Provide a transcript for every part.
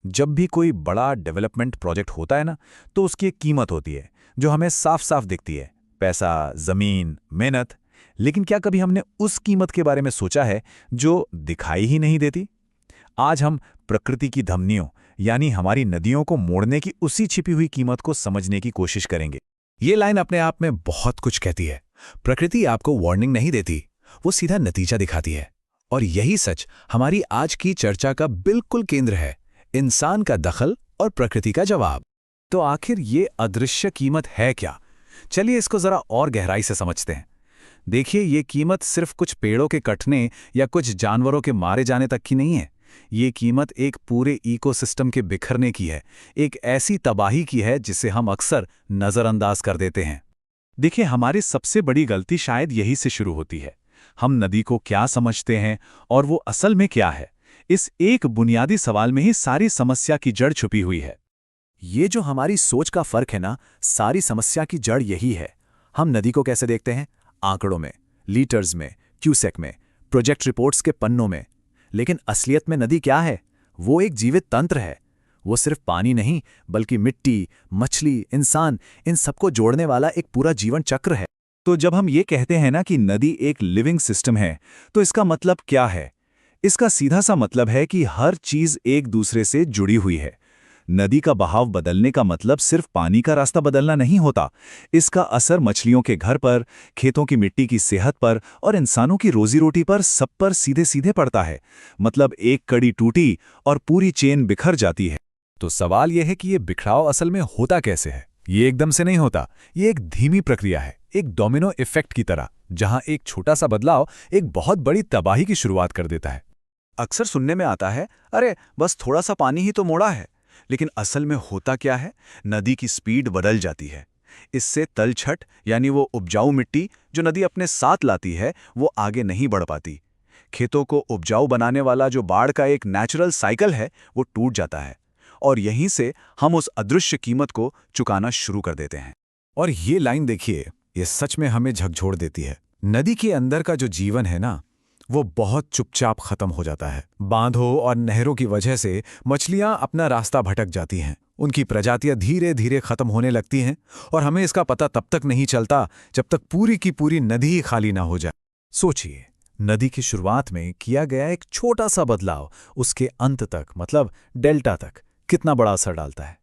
जब भी कोई बड़ा डेवलपमेंट प्रोजेक्ट होता है ना, तो उसकी एक कीमत होती है जो हमें साफ साफ दिखती है। पैसा, जमीन, मेहनत। लेकिन क्या कभी हमने उस कीमत के बारे में सोचा है जो दिखाई ही नहीं देती? आज हम प्रकृति की धमनियों यानी हमारी नदियों को मोड़ने की उसी छिपी हुई कीमत को समझने की कोशिश करेंगे। ये लाइन अपने आप में बहुत कुछ कहती है। प्रकृति आपको वार्निंग नहीं देती, वो सीधा नतीजा दिखाती है। और यही सच हमारी आज की चर्चा का बिल्कुल केंद्र है, इंसान का दखल और प्रकृति का जवाब। तो आखिर ये अदृश्य कीमत है क्या? चलिए इसको जरा और गहराई से समझते हैं। देखिए, ये कीमत सिर्फ कुछ पेड़ों के कटने या कुछ जानवरों के मारे जाने तक की नहीं है। ये कीमत एक पूरे इकोसिस्टम के बिखरने की है, एक ऐसी तबाही की है जिसे हम अक्सर नज़रअंदाज कर देते हैं। देखिए, हमारी सबसे बड़ी गलती शायद यही से शुरू होती है। हम नदी को क्या समझते हैं और वो असल में क्या है, इस एक बुनियादी सवाल में ही सारी समस्या की जड़ छुपी हुई है। ये जो हमारी सोच का फर्क है ना, सारी समस्या की जड़ यही है। हम नदी को कैसे देखते हैं? आंकड़ों में, लीटर्स में, क्यूसेक में, प्रोजेक्ट रिपोर्ट्स के पन्नों में। लेकिन असलियत में नदी क्या है? वो एक जीवित तंत्र है। वो सिर्फ पानी नहीं, बल्कि मिट्टी, मछली, इंसान, इन सबको जोड़ने वाला एक पूरा जीवन चक्र है। तो जब हम ये कहते हैं ना कि नदी एक लिविंग सिस्टम है, तो इसका मतलब क्या है? इसका सीधा सा मतलब है कि हर चीज एक दूसरे से जुड़ी हुई है। नदी का बहाव बदलने का मतलब सिर्फ पानी का रास्ता बदलना नहीं होता। इसका असर मछलियों के घर पर, खेतों की मिट्टी की सेहत पर और इंसानों की रोजी रोटी पर, सब पर सीधे सीधे पड़ता है। मतलब एक कड़ी टूटी और पूरी चेन बिखर जाती है। तो सवाल यह है कि ये बिखराव असल में होता कैसे है? ये एकदम से नहीं होता। ये एक धीमी प्रक्रिया है, एक डोमिनो इफेक्ट की तरह, जहां एक छोटा सा बदलाव एक बहुत बड़ी तबाही की शुरुआत कर देता है। अक्सर सुनने में आता है, अरे बस थोड़ा सा पानी ही तो मोड़ा है। लेकिन असल में होता क्या है? नदी की स्पीड बदल जाती है। इससे तलछट यानी वो उपजाऊ मिट्टी जो नदी अपने साथ लाती है, वो आगे नहीं बढ़ पाती। खेतों को उपजाऊ बनाने वाला जो बाढ़ का एक नेचुरल साइकिल है, वो टूट जाता है। और यहीं से हम उस अदृश्य कीमत को चुकाना शुरू कर देते हैं। और ये लाइन देखिए, ये सच में हमें झकझोर देती है। नदी के अंदर का जो जीवन है ना, वो बहुत चुपचाप खत्म हो जाता है। बांधों और नहरों की वजह से मछलियां अपना रास्ता भटक जाती हैं। उनकी प्रजातियां धीरे धीरे खत्म होने लगती हैं और हमें इसका पता तब तक नहीं चलता जब तक पूरी की पूरी नदी ही खाली ना हो जाए। सोचिए, नदी की शुरुआत में किया गया एक छोटा सा बदलाव उसके अंत तक, मतलब डेल्टा तक, कितना बड़ा असर डालता है।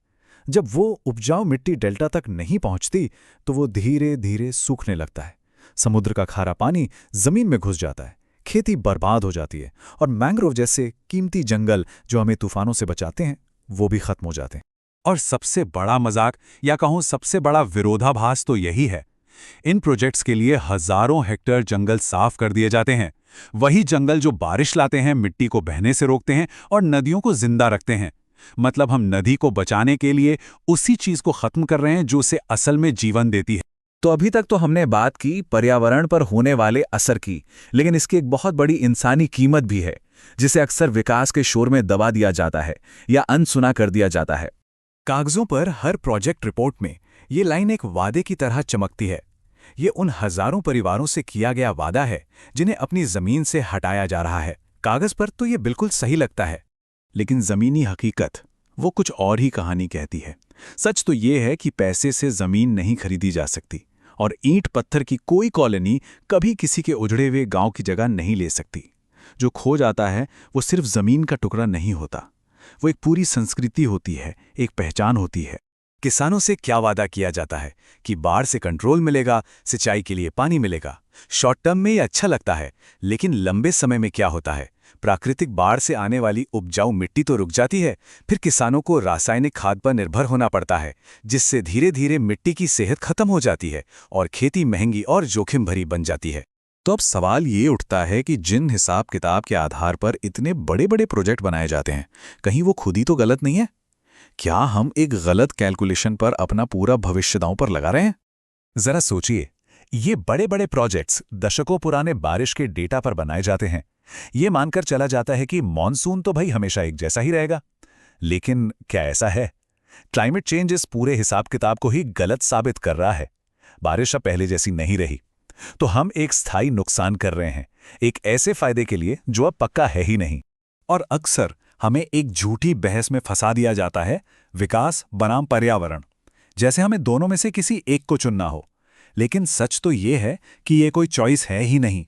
जब वो उपजाऊ मिट्टी डेल्टा तक नहीं पहुंचती, तो वो धीरे धीरे सूखने लगता है। समुद्र का खारा पानी जमीन में घुस जाता है, खेती बर्बाद हो जाती है और मैंग्रोव जैसे कीमती जंगल जो हमें तूफानों से बचाते हैं, वो भी खत्म हो जाते हैं। और सबसे बड़ा मजाक या कहूं सबसे बड़ा विरोधाभास तो यही है। इन प्रोजेक्ट्स के लिए हजारों हेक्टेयर जंगल साफ कर दिए जाते हैं। वही जंगल जो बारिश लाते हैं, मिट्टी को बहने से रोकते हैं और नदियों को जिंदा रखते हैं। मतलब हम नदी को बचाने के लिए उसी चीज को खत्म कर रहे हैं जो उसे असल में जीवन देती है। तो अभी तक तो हमने बात की पर्यावरण पर होने वाले असर की, लेकिन इसकी एक बहुत बड़ी इंसानी कीमत भी है, जिसे अक्सर विकास के शोर में दबा दिया जाता है या अनसुना कर दिया जाता है। कागजों पर हर प्रोजेक्ट रिपोर्ट में ये लाइन एक वादे की तरह चमकती है। ये उन हजारों परिवारों से किया गया वादा है जिन्हें अपनी जमीन से हटाया जा रहा है। कागज पर तो ये बिल्कुल सही लगता है, लेकिन जमीनी हकीकत वो कुछ और ही कहानी कहती है। सच तो ये है कि पैसे से जमीन नहीं खरीदी जा सकती और ईंट पत्थर की कोई कॉलोनी कभी किसी के उजड़े हुए गांव की जगह नहीं ले सकती। जो खो जाता है वो सिर्फ जमीन का टुकड़ा नहीं होता, वो एक पूरी संस्कृति होती है, एक पहचान होती है। किसानों से क्या वादा किया जाता है कि बाढ़ से कंट्रोल मिलेगा, सिंचाई के लिए पानी मिलेगा। शॉर्ट टर्म में ये अच्छा लगता है, लेकिन लंबे समय में क्या होता है? प्राकृतिक बाढ़ से आने वाली उपजाऊ मिट्टी तो रुक जाती है, फिर किसानों को रासायनिक खाद पर निर्भर होना पड़ता है, जिससे धीरे धीरे मिट्टी की सेहत खत्म हो जाती है और खेती महंगी और जोखिम भरी बन जाती है। तो अब सवाल ये उठता है कि जिन हिसाब किताब के आधार पर इतने बड़े बड़े प्रोजेक्ट बनाए जाते हैं, कहीं वो खुद ही तो गलत नहीं है? क्या हम एक गलत कैलकुलेशन पर अपना पूरा भविष्य दांव पर लगा रहे हैं? जरा सोचिए, ये बड़े बड़े प्रोजेक्ट्स दशकों पुराने बारिश के डेटा पर बनाए जाते हैं। ये मानकर चला जाता है कि मॉनसून तो भाई हमेशा एक जैसा ही रहेगा। लेकिन क्या ऐसा है? क्लाइमेट चेंज इस पूरे हिसाब किताब को ही गलत साबित कर रहा है। बारिश अब पहले जैसी नहीं रही, तो हम एक स्थायी नुकसान कर रहे हैं, एक ऐसे फायदे के लिए जो अब पक्का है ही नहीं। और अक्सर हमें एक झूठी बहस में फंसा दिया जाता है, विकास बनाम पर्यावरण, जैसे हमें दोनों में से किसी एक को चुनना हो। लेकिन सच तो ये है कि ये कोई चॉइस है ही नहीं।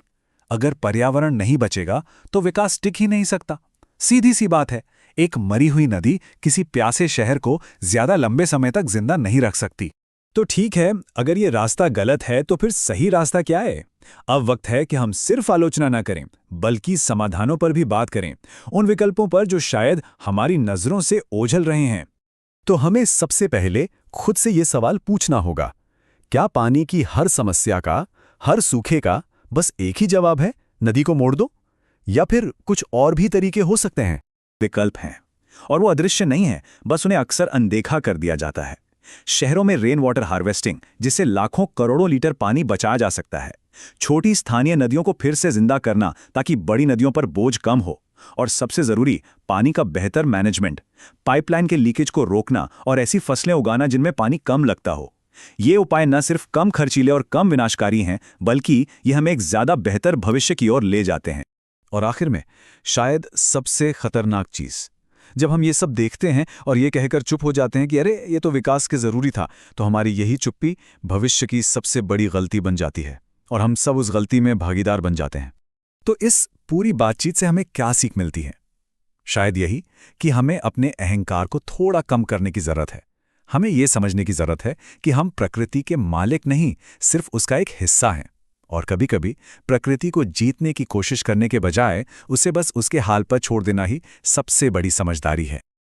अगर पर्यावरण नहीं बचेगा तो विकास टिक ही नहीं सकता। सीधी सी बात है, एक मरी हुई नदी किसी प्यासे शहर को ज्यादा लंबे समय तक जिंदा नहीं रख सकती। तो ठीक है, अगर ये रास्ता गलत है तो फिर सही रास्ता क्या है? अब वक्त है कि हम सिर्फ आलोचना ना करें, बल्कि समाधानों पर भी बात करें, उन विकल्पों पर जो शायद हमारी नजरों से ओझल रहे हैं। तो हमें सबसे पहले खुद से ये सवाल पूछना होगा, क्या पानी की हर समस्या का, हर सूखे का बस एक ही जवाब है, नदी को मोड़ दो? या फिर कुछ और भी तरीके हो सकते हैं? विकल्प हैं, और वो अदृश्य नहीं है, बस उन्हें अक्सर अनदेखा कर दिया जाता है। शहरों में रेन वाटर हार्वेस्टिंग, जिससे लाखों करोड़ों लीटर पानी बचाया जा सकता है। छोटी स्थानीय नदियों को फिर से जिंदा करना ताकि बड़ी नदियों पर बोझ कम हो। और सबसे जरूरी, पानी का बेहतर मैनेजमेंट, पाइपलाइन के लीकेज को रोकना और ऐसी फसलें उगाना जिनमें पानी कम लगता हो। ये उपाय न सिर्फ कम खर्चीले और कम विनाशकारी हैं, बल्कि ये हमें एक ज्यादा बेहतर भविष्य की ओर ले जाते हैं। और आखिर में शायद सबसे खतरनाक चीज, जब हम ये सब देखते हैं और ये कहकर चुप हो जाते हैं कि अरे ये तो विकास के जरूरी था, तो हमारी यही चुप्पी भविष्य की सबसे बड़ी गलती बन जाती है और हम सब उस गलती में भागीदार बन जाते हैं। तो इस पूरी बातचीत से हमें क्या सीख मिलती है? शायद यही कि हमें अपने अहंकार को थोड़ा कम करने की जरूरत है। हमें ये समझने की जरूरत है कि हम प्रकृति के मालिक नहीं, सिर्फ उसका एक हिस्सा हैं। और कभी-कभी प्रकृति को जीतने की कोशिश करने के बजाय उसे बस उसके हाल पर छोड़ देना ही सबसे बड़ी समझदारी है।